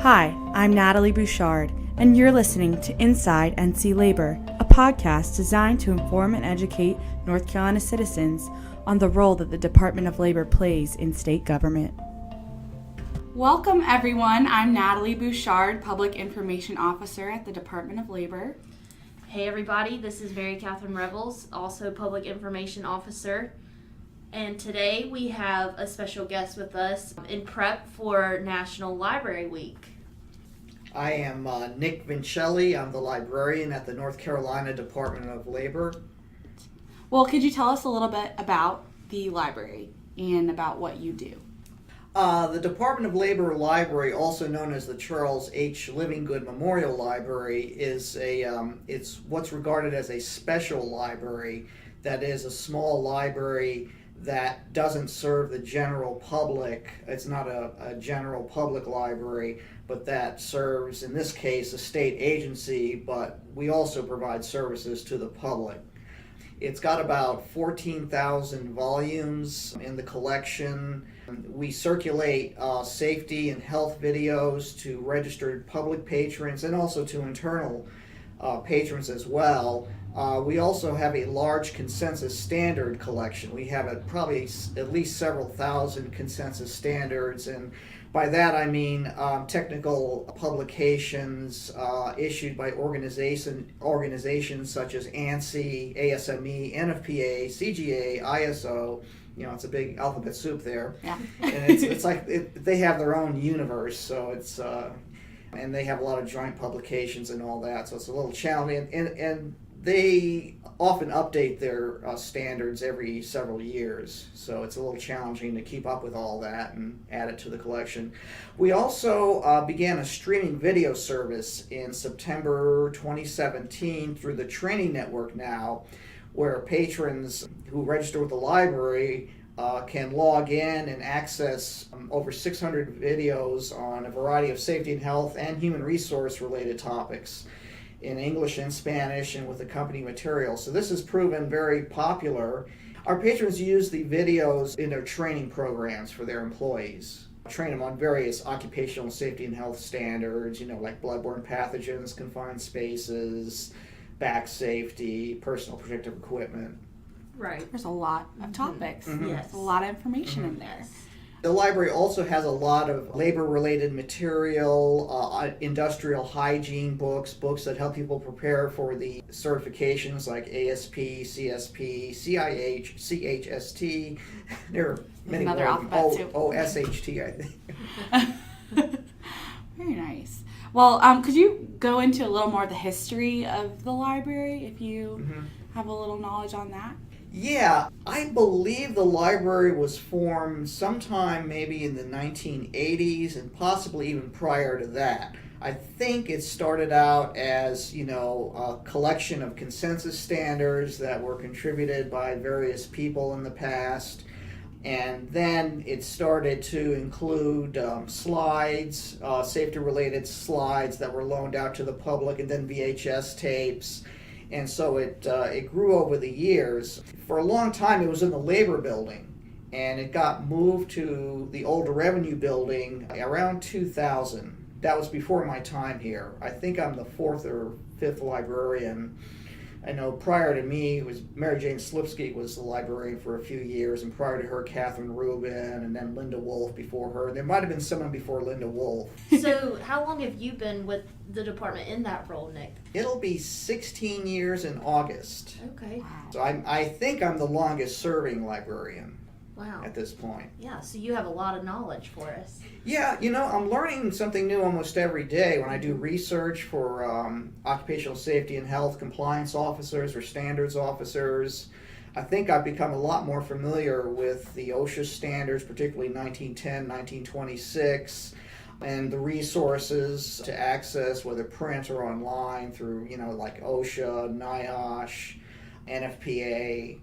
Hi, I'm Natalie Bouchard, and you're listening to Inside NC Labor, a podcast designed to inform and educate North Carolina citizens on the role that the Department of Labor plays in state government. Welcome, everyone. I'm Natalie Bouchard, Public Information Officer at the Department of Labor. Hey everybody, this is Mary Catherine Revels, also Public Information Officer. And today we have a special guest with us in prep for National Library Week. I am Nick Vincelli. I'm the librarian at the North Carolina Department of Labor. Well, could you tell us a little bit about the library and about what you do? The Department of Labor Library, also known as the Charles H. Livengood Memorial Library, is it's what's regarded as a special library. That is a small library that doesn't serve the general public. It's not a general public library, but that serves, in this case, a state agency, but we also provide services to the public. It's got about 14,000 volumes in the collection. We circulate safety and health videos to registered public patrons and also to internal patrons as well. We also have a large consensus standard collection. We have probably at least several thousand consensus standards, and by that I mean technical publications issued by organizations such as ANSI, ASME, NFPA, CGA, ISO. You know, it's a big alphabet soup there. Yeah. And it's like they have their own universe, so it's and they have a lot of joint publications and all that, so it's a little challenging. And they often update their standards every several years, so it's a little challenging to keep up with all that and add it to the collection. We also began a streaming video service in September 2017 through the Training Network now, where patrons who register with the library can log in and access over 600 videos on a variety of safety and health and human resource related topics in English and Spanish and with accompanying material. So this has proven very popular. Our patrons use the videos in their training programs for their employees. Train them on various occupational safety and health standards, like bloodborne pathogens, confined spaces, back safety, personal protective equipment. Right. There's a lot of topics. Mm-hmm. Yes. There's a lot of information in there. The library also has a lot of labor-related material, industrial hygiene books that help people prepare for the certifications like ASP, CSP, CIH, CHST. There are many Another more. alphabet soup. OSHT, I think. Very nice. Well, could you go into a little more of the history of the library, if you have a little knowledge on that? Yeah, I believe the library was formed sometime maybe in the 1980s and possibly even prior to that. I think it started out as, a collection of consensus standards that were contributed by various people in the past. And then it started to include slides, safety-related slides that were loaned out to the public, and then VHS tapes. And so it grew over the years. For a long time, it was in the Labor Building, and it got moved to the older Revenue Building around 2000. That was before my time here. I think I'm the fourth or fifth librarian. I know prior to me, it was Mary Jane Slipsky was the librarian for a few years, and prior to her, Catherine Rubin, and then Linda Wolf before her. There might have been someone before Linda Wolf. So how long have you been with the department in that role, Nick? It'll be 16 years in August. Okay. Wow. So I think I'm the longest serving librarian Wow. at this point. Yeah, so you have a lot of knowledge for us. Yeah, I'm learning something new almost every day when I do research for occupational safety and health compliance officers or standards officers. I think I've become a lot more familiar with the OSHA standards, particularly 1910, 1926, and the resources to access, whether print or online, through, like OSHA, NIOSH, NFPA.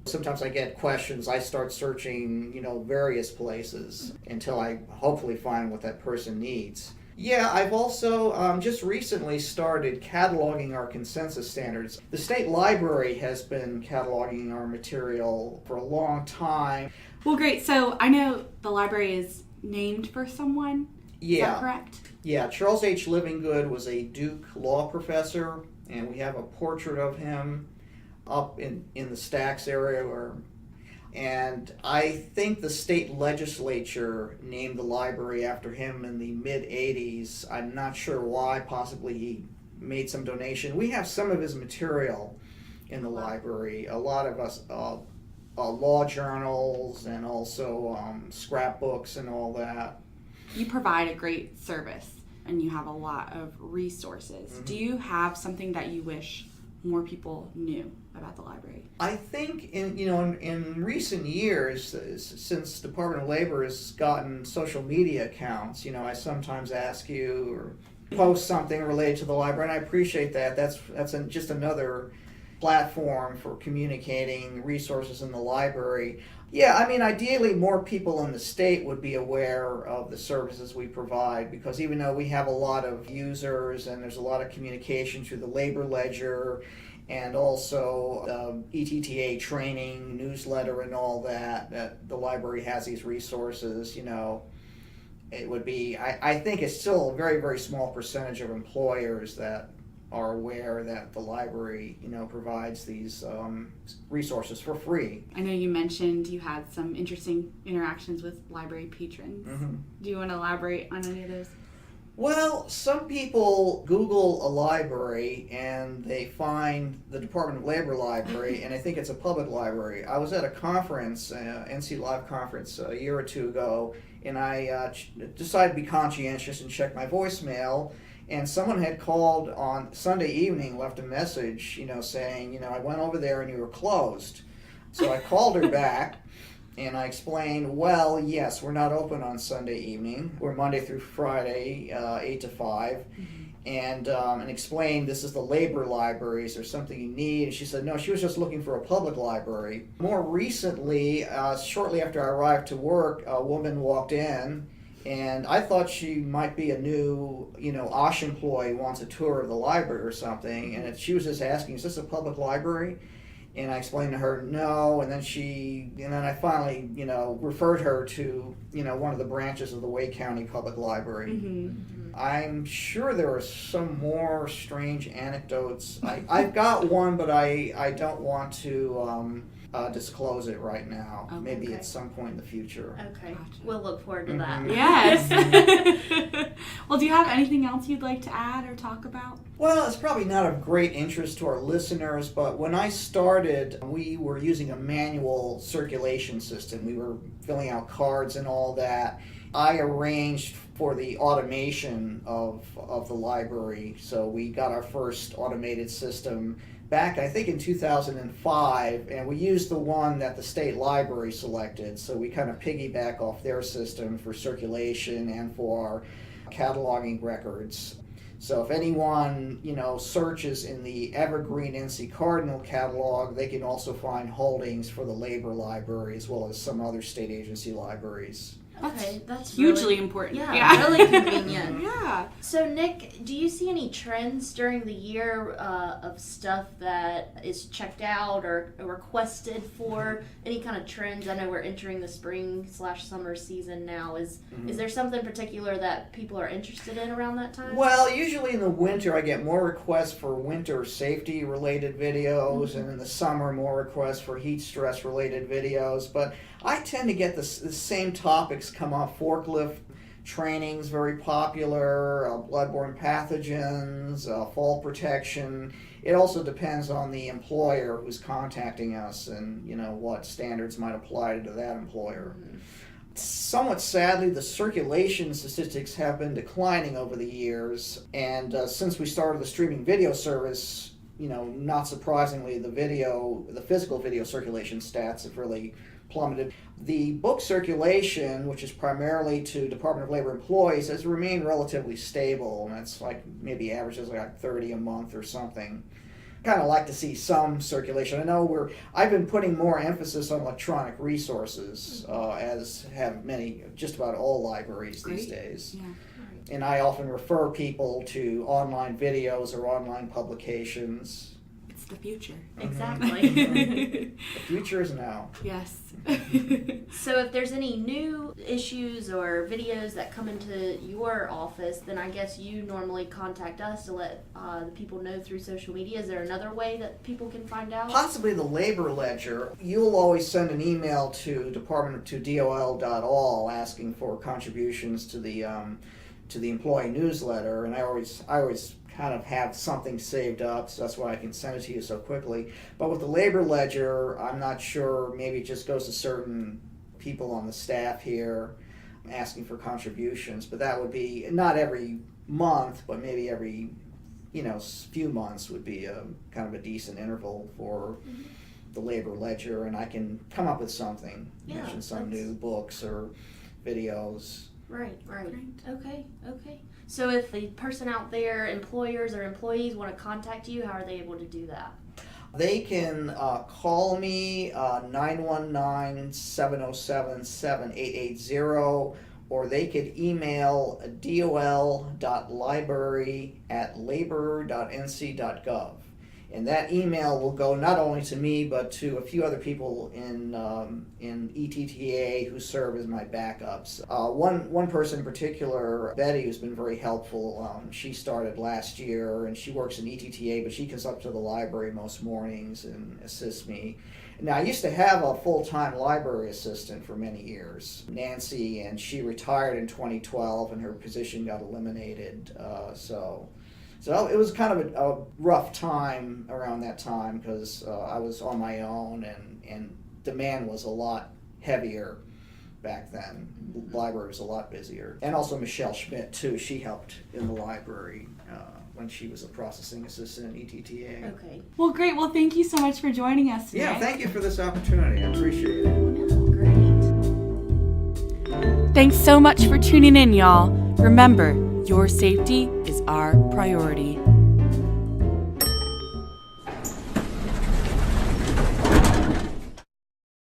Sometimes I get questions, I start searching, various places until I hopefully find what that person needs. Yeah, I've also just recently started cataloging our consensus standards. The state library has been cataloging our material for a long time. Well, great. So I know the library is named for someone. Is that correct? Yeah, Charles H. Livengood was a Duke law professor, and we have a portrait of him up in the Stacks area. And I think the state legislature named the library after him in the mid-'80s. I'm not sure why. Possibly he made some donation. We have some of his material in the library. A lot of us, law journals and also scrapbooks and all that. You provide a great service and you have a lot of resources. Mm-hmm. Do you have something that you wish more people knew about the library? I think in recent years, since Department of Labor has gotten social media accounts, I sometimes ask you or post something related to the library, and I appreciate that. That's just another platform for communicating resources in the library. Yeah, I mean, ideally more people in the state would be aware of the services we provide, because even though we have a lot of users and there's a lot of communication through the labor ledger and also ETTA training, newsletter and all that the library has these resources, it would be, I think it's still a very, very small percentage of employers that are aware that the library, provides these resources for free. I know you mentioned you had some interesting interactions with library patrons. Mm-hmm. Do you want to elaborate on any of those? Well, some people Google a library and they find the Department of Labor library and they think it's a public library. I was at a conference, NC Live conference, a year or two ago, and I decided to be conscientious and check my voicemail. And someone had called on Sunday evening, left a message, saying, I went over there and you were closed. So I called her back and I explained, well, yes, we're not open on Sunday evening. We're Monday through Friday, 8 to 5. Mm-hmm. And explained this is the labor library. Is there something you need? And she said, no, she was just looking for a public library. More recently, shortly after I arrived to work, a woman walked in. And I thought she might be a new, OSH employee, wants a tour of the library or something. And she was just asking, is this a public library? And I explained to her, no. And then I finally, referred her to, one of the branches of the Wake County Public Library. Mm-hmm. I'm sure there are some more strange anecdotes. I've got one, but I don't want to disclose it right now. Oh, maybe at some point in the future. Okay, gotcha. We'll look forward to that. Yes. Well, do you have anything else you'd like to add or talk about? Well, it's probably not of great interest to our listeners, but when I started, we were using a manual circulation system. We were filling out cards and all that. I arranged for the automation of the library, so we got our first automated system back, I think, in 2005, and we used the one that the state library selected, so we kind of piggyback off their system for circulation and for our cataloging records. So if anyone, searches in the Evergreen NC Cardinal catalog, they can also find holdings for the labor library as well as some other state agency libraries. Okay, that's hugely really important. Yeah, really convenient. Yeah. So, Nick, do you see any trends during the year of stuff that is checked out or requested for? Any kind of trends? I know we're entering the spring/summer season now. Is there something particular that people are interested in around that time? Well, usually in the winter I get more requests for winter safety related videos, and in the summer more requests for heat stress related videos. But I tend to get the same topics come up. Forklift training's very popular, bloodborne pathogens, fall protection. It also depends on the employer who's contacting us and, what standards might apply to that employer. Mm-hmm. Somewhat sadly, the circulation statistics have been declining over the years, and since we started the streaming video service, not surprisingly, the physical video circulation stats have really plummeted. The book circulation, which is primarily to Department of Labor employees, has remained relatively stable, and it's maybe averages like 30 a month or something. Kind of like to see some circulation. I know I've been putting more emphasis on electronic resources, as have just about all libraries these days. Yeah. And I often refer people to online videos or online publications. the future. Exactly. The future is now. Yes. So if there's any new issues or videos that come into your office, then I guess you normally contact us to let the people know through social media. Is there another way that people can find out? Possibly the labor ledger. You'll always send an email to DOL asking for contributions to the employee newsletter, and I always kind of have something saved up, so that's why I can send it to you so quickly. But with the labor ledger, I'm not sure, maybe it just goes to certain people on the staff here asking for contributions, but that would be not every month, but maybe every few months would be a kind of a decent interval for the labor ledger, and I can come up with something, mention some new books or videos. Right. Okay. So if the person out there, employers or employees, want to contact you, how are they able to do that? They can call me 919-707-7880, or they could email dol.library@labor.nc.gov. And that email will go not only to me, but to a few other people in ETTA who serve as my backups. One person in particular, Betty, who's been very helpful. She started last year, and she works in ETTA, but she comes up to the library most mornings and assists me. Now, I used to have a full-time library assistant for many years, Nancy, and she retired in 2012, and her position got eliminated. So it was kind of a rough time around that time because I was on my own, and demand was a lot heavier back then. The library was a lot busier. And also Michelle Schmidt, too. She helped in the library when she was a processing assistant at ETTA. Okay. Well, great. Well, thank you so much for joining us today. Yeah, thank you for this opportunity. I appreciate it. Oh, great. Thanks so much for tuning in, y'all. Remember, your safety is our priority.